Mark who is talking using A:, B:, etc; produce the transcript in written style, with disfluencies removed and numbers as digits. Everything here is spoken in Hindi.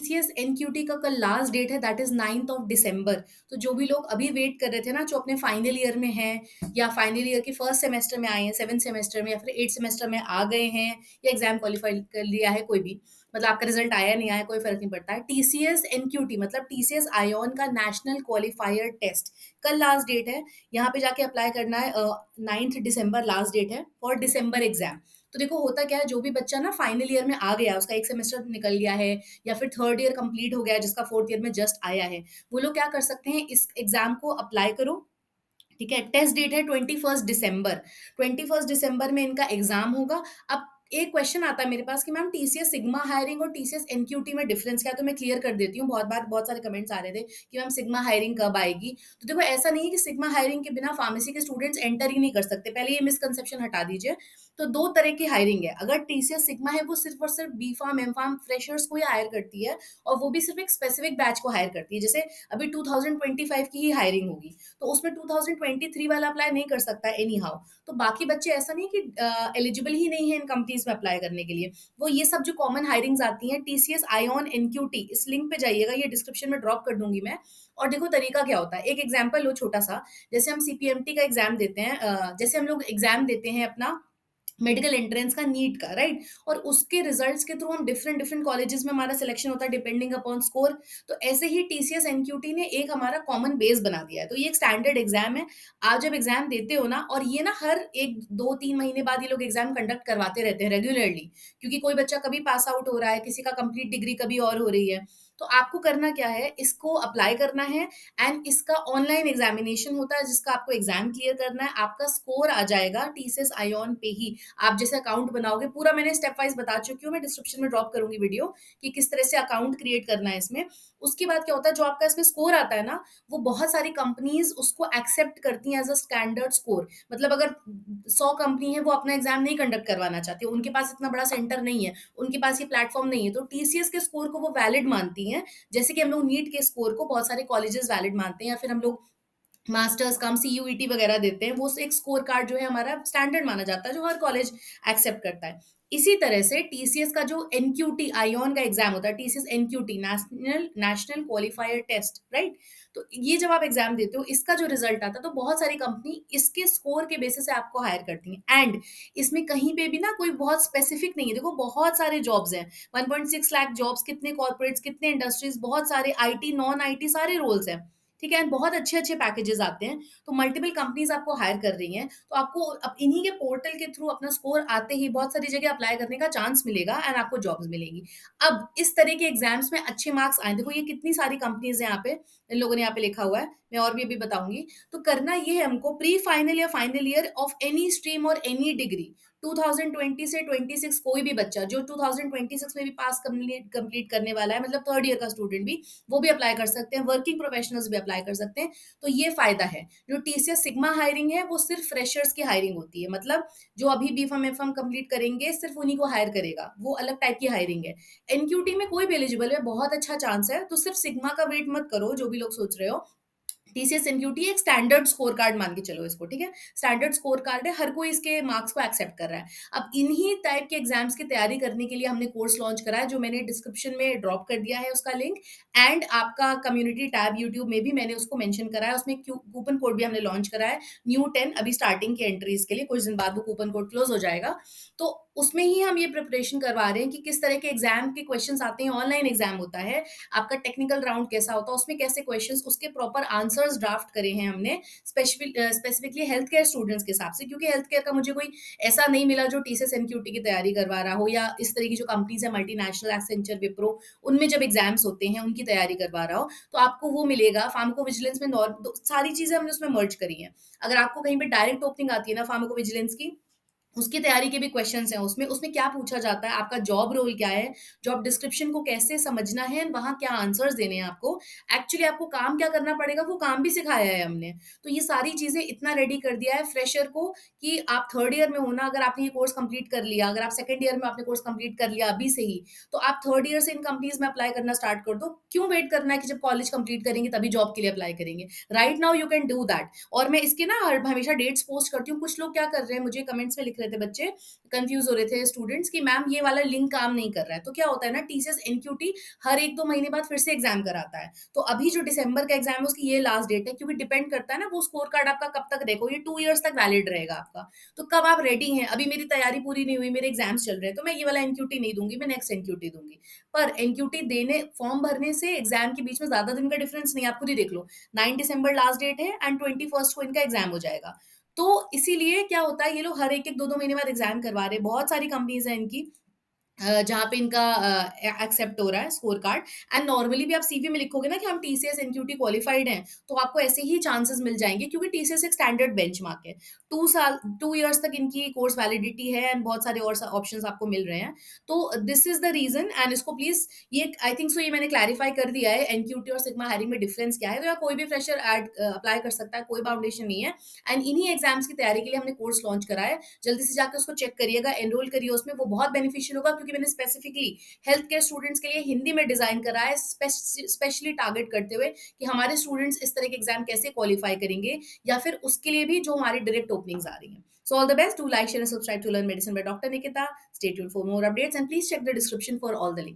A: टीसीएस एनक्यूटी का कल लास्ट डेट है, that is 9th of December. तो जो भी लोग अभी वेट कर रहे थे ना, जो अपने फाइनल ईयर में हैं या फाइनल ईयर के फर्स्ट सेमेस्टर में आए हैं, सेवन सेमेस्टर में या फिर एट सेमेस्टर में आ गए हैं या एग्जाम क्वालिफाई कर लिया है, कोई भी मतलब आपका रिजल्ट आया नहीं आया कोई फर्क नहीं पड़ता है। टीसीएस एनक्यूटी मतलब टीसीएस आयोन का नेशनल क्वालिफायर टेस्ट कल लास्ट डेट है। यहाँ पे जाके अप्लाई करना है। 9th दिसंबर लास्ट डेट है फॉर दिसंबर एग्जाम। तो देखो होता क्या है, जो भी बच्चा ना फाइनल ईयर में आ गया, उसका एक सेमेस्टर निकल गया है या फिर थर्ड ईयर कंप्लीट हो गया है, जिसका फोर्थ ईयर में जस्ट आया है, वो लोग क्या कर सकते हैं, इस एग्जाम को अप्लाई करो। ठीक है, टेस्ट डेट है 21 दिसंबर। 21 दिसंबर में इनका एग्जाम होगा। अब एक क्वेश्चन आता है मेरे पास कि मैम टीसीएस सिग्मा हायरिंग और टीसीएस एनक्यूटी में डिफरेंस क्या है, तो मैं क्लियर कर देती हूँ। बहुत बार बहुत सारे कमेंट्स आ रहे थे कि मैम सिग्मा हायरिंग कब आएगी। तो देखो ऐसा नहीं है कि सिग्मा हायरिंग के बिना फार्मेसी के स्टूडेंट्स एंटर ही नहीं कर सकते, पहले ये मिसकंसेप्शन हटा दीजिए। तो दो तरह की हायरिंग है। अगर टीसीएस सिग्मा है वो सिर्फ और सिर्फ B pharm M pharm freshers को ही हायर करती है, और वो भी सिर्फ एक स्पेसिफिक बैच को हायर करती है। जैसे अभी 2025 की ही हायरिंग होगी, तो उसमें 2023 वाला अप्लाई नहीं कर सकता एनी हाउ। तो बाकी बच्चे ऐसा नहीं कि एलिजिबल ही नहीं है इन कंपनीज में अप्लाई करने के लिए। वो ये सब जो कॉमन हायरिंग्स आती हैं, टीसीएस आयोन एनक्यूटी, इस लिंक पे जाइएगा, ये डिस्क्रिप्शन में ड्रॉप कर दूंगी मैं। और देखो तरीका क्या होता है, एक एग्जाम्पल लो छोटा सा। जैसे हम सीपीएमटी का एग्जाम देते हैं, जैसे हम लोग एग्जाम देते हैं अपना मेडिकल एंट्रेंस का, नीट का, राइट। और उसके रिजल्ट्स के थ्रू हम डिफरेंट डिफरेंट कॉलेजेस में हमारा सिलेक्शन होता है डिपेंडिंग अपॉन स्कोर। तो ऐसे ही टीसीएस एनक्यूटी ने एक हमारा कॉमन बेस बना दिया है। तो ये एक स्टैंडर्ड एग्जाम है। आप जब एग्जाम देते हो ना, और ये ना हर एक 2-3 महीने बाद ये लोग एग्जाम कंडक्ट करवाते रहते हैं रेगुलरली, क्योंकि कोई बच्चा कभी पास आउट हो रहा है, किसी का कंप्लीट डिग्री कभी और हो रही है। तो आपको करना क्या है, इसको अप्लाई करना है। एंड इसका ऑनलाइन एग्जामिनेशन होता है, जिसका आपको एग्जाम क्लियर करना है। आपका स्कोर आ जाएगा टीसीएस आयोन पे ही। आप जैसे अकाउंट बनाओगे, पूरा मैंने स्टेप वाइज बता चुकी हूँ, मैं डिस्क्रिप्शन में ड्रॉप करूंगी वीडियो कि किस तरह से अकाउंट क्रिएट करना है इसमें। उसके बाद क्या होता है, जो आपका इसमें स्कोर आता है ना, वो बहुत सारी कंपनीज उसको एक्सेप्ट करती हैं एज अ स्टैंडर्ड स्कोर। मतलब अगर 100 कंपनी है, वो अपना एग्जाम नहीं कंडक्ट करवाना चाहती, उनके पास इतना बड़ा सेंटर नहीं है, उनके पास ये प्लेटफॉर्म नहीं है, तो टीसीएस के स्कोर को वो वैलिड मानती हैं। जैसे कि हम लोग नीट के स्कोर को बहुत सारे कॉलेजेस वैलिड मानते हैं, या फिर हम लोग मास्टर्स कम सीयूईटी वगैरह देते हैं, वो एक स्कोर कार्ड जो है हमारा स्टैंडर्ड माना जाता है, जो हर कॉलेज एक्सेप्ट करता है। इसी तरह से टीसीएस का जो एनक्यूटी आयोन का एग्जाम होता है, TCS NQT national national qualifier test, right. तो ये जब आप एग्जाम देते हो, इसका जो रिजल्ट आता है, तो बहुत सारी कंपनी इसके स्कोर के बेसिस से आपको हायर करती हैं। एंड इसमें कहीं पे भी ना कोई बहुत स्पेसिफिक नहीं है। देखो बहुत सारे जॉब्स हैं, 1.6 लाख जॉब्स, कितने कॉर्पोरेट्स, कितने इंडस्ट्रीज, बहुत सारे आईटी नॉन आईटी सारे रोल्स हैं। ठीक है, एंड बहुत अच्छे-अच्छे पैकेजेज़ आते हैं, तो मल्टीपल कंपनीज़ आपको हायर कर रही हैं, तो आपको अब इन्हीं के पोर्टल के थ्रू अपना स्कोर आते ही बहुत सारी जगह अप्लाई करने का चांस मिलेगा एंड आपको जॉब्स मिलेंगी। अब इस तरह के एग्ज़ाम्स में अच्छे मार्क्स आएँ, देखो ये कितनी सारी कंपनीज़ हैं यहाँ पे, इन लोगों ने यहाँ पे लिखा हुआ है, मैं और भी अभी बताऊँगी। तो करना ये है हमको, प्री फाइनल या final year of any stream और एनी डिग्री, 2020 से 26 कोई भी बच्चा जो 2026 में भी पास कंप्लीट कंप्लीट करने वाला है, मतलब थर्ड ईयर का स्टूडेंट भी, वो भी अप्लाई कर सकते हैं, वर्किंग प्रोफेशनल्स भी अप्लाई कर सकते हैं। तो ये फायदा है। जो टीसीएस सिग्मा हायरिंग है, वो सिर्फ फ्रेशर्स की हायरिंग होती है, मतलब जो अभी B pharm F pharm complete करेंगे, सिर्फ उन्हीं को हायर करेगा, वो अलग टाइप की हायरिंग है। एनक्यूटी में कोई भी एलिजिबल है, बहुत अच्छा चांस है, तो सिर्फ सिग्मा का वेट मत करो, जो भी लोग सोच रहे हो। टीसीएस एनक्यूटी एक स्टैंडर्ड स्कोर कार्ड मान के चलो इसको, ठीक है। स्टैंडर्ड स्कोर कार्ड है, हर कोई इसके मार्क्स को एक्सेप्ट कर रहा है। अब इन्हीं टाइप के एग्जाम्स की तैयारी करने के लिए हमने कोर्स लॉन्च करा है, जो मैंने डिस्क्रिप्शन में ड्रॉप कर दिया है उसका लिंक। एंड आपका कम्युनिटी टैब यूट्यूब में भी मैंने उसको मेंशन करा है, उसमें कूपन कोड भी हमने लॉन्च करा है, न्यू 10, अभी स्टार्टिंग की एंट्रीज के लिए। कुछ दिन बाद वो कूपन कोड क्लोज हो जाएगा। तो उसमें ही हम ये प्रिपरेशन करवा रहे हैं कि किस तरह के एग्जाम के क्वेश्चन आते हैं, ऑनलाइन एग्जाम होता है, आपका टेक्निकल राउंड कैसा होता है, उसमें कैसे क्वेश्चंस, उसके प्रॉपर आंसर्स ड्राफ्ट करे हैं हमने स्पेसिफिकली हेल्थ केयर स्टूडेंट्स के हिसाब से, क्योंकि हेल्थ केयर का मुझे कोई ऐसा नहीं मिला जो टीसीएस एनक्यूटी की तैयारी करवा रहा हो, या इस तरह की जो कंपनीज है मल्टीनेशनल, एक्सेंचर, विप्रो, उनमें जब एग्जाम्स होते हैं उनकी तैयारी करवा रहा हो, तो आपको वो मिलेगा। फार्माकोविजिलेंस में सारी चीजें हमने उसमें मर्ज करी हैं। अगर आपको कहीं पे डायरेक्ट ओपनिंग आती है ना फार्माकोविजिलेंस की, उसकी तैयारी के भी क्वेश्चंस हैं उसमें। उसमें क्या पूछा जाता है, आपका जॉब रोल क्या है, जॉब डिस्क्रिप्शन को कैसे समझना है, वहाँ क्या आंसर्स देने हैं आपको, एक्चुअली आपको काम क्या करना पड़ेगा, वो काम भी सिखाया है हमने। तो ये सारी चीज़ें इतना रेडी कर दिया है फ्रेशर को, कि आप थर्ड ईयर में हो ना, अगर आपने ये कोर्स कंप्लीट कर लिया, अगर आप सेकंड ईयर में आपने कोर्स कंप्लीट कर लिया अभी से ही, तो आप थर्ड ईयर से इन कंपनीज में अप्लाई करना स्टार्ट कर दो। क्यों वेट करना है कि जब कॉलेज कंप्लीट करेंगे तभी जॉब के लिए अप्लाई करेंगे? Right now you can do that. और मैं इसके ना हमेशा डेट्स पोस्ट करती हूँ। कुछ लोग क्या कर रहे हैं, मुझे कमेंट्स में लिख रहे रहे थे बच्चे, कंफ्यूज हो रहे थे स्टूडेंट्स कि मैम ये वाला लिंक काम नहीं कर रहा है। तो क्या होता है ना, टीसीएस एनक्यूटी हर 1-2 महीने बाद फिर से एग्ज़ाम कराता है। तो अभी जो दिसंबर का एग्ज़ाम है उसकी ये लास्ट डेट है, क्योंकि डिपेंड करता है ना वो स्कोर कार्ड आपका कब तक, देखो ये 2 इयर्स तक वैलिड रहेगा आपका। तो कब आप रेडी हैं, अभी मेरी तैयारी पूरी नहीं हुई, मेरे एग्ज़ाम्स चल रहे हैं, तो मैं ये वाला एनक्यूटी नहीं दूँगी, मैं नेक्स्ट एनक्यूटी दूँगी। पर एनक्यूटी देने, फॉर्म भरने से एग्ज़ाम के बीच में ज़्यादा दिन का डिफरेंस नहीं है, आप खुद ही देख लो। 9 दिसंबर लास्ट डेट है एंड 21st को इनका एग्ज़ाम हो जाएगा। तो इसीलिए क्या होता है, ये लोग हर 1-1 2-2 महीने बाद एग्ज़ाम करवा रहे हैं। बहुत सारी कंपनीज़ हैं इनकी जहाँ पे इनका एक्सेप्ट हो रहा है स्कोर कार्ड। एंड नॉर्मली भी आप सीवी में लिखोगे ना कि हम टीसीएस एनक्यूटी क्वालिफाइड हैं, तो आपको ऐसे ही चांसेस मिल जाएँगे, क्योंकि टीसीएस एक स्टैंडर्ड बेंचमार्क है। 2 इयर्स तक इनकी कोर्स वैलिडिटी है एंड बहुत सारे और स ऑप्शंस आपको मिल रहे हैं। तो this is the reason, and इसको प्लीज़, ये आई थिंक सो ये मैंने क्लैरिफाई कर दिया है एनक्यूटी और सिग्मा हैरी में डिफरेंस क्या है। तो यहाँ कोई भी फ्रेशर अप्लाई कर सकता है, कोई बाउंडेशन नहीं है। एंड इन्हीं एग्ज़ाम्स की तैयारी के लिए हमने कोर्स लॉन्च करा है। जल्दी से जाके उसको चेक करिएगा, एनरोल करिए उसमें, वो बहुत बेनिफिशियल होगा, क्योंकि मैंने स्पेसिफिकली हेल्थ केयर स्टूडेंट्स के लिए हिंदी में डिजाइन करा है, स्पेशली टारगेट करते हुए कि हमारे स्टूडेंट्स इस तरह के एग्जाम कैसे क्वालिफाई करेंगे, या फिर उसके लिए भी जो हमारी डायरेक्ट ओपनिंग्स आ रही हैं। So all the best. Do like, share, and subscribe to Learn Medicine by Dr. Nikita. Stay tuned for more updates and please check the description for all the links.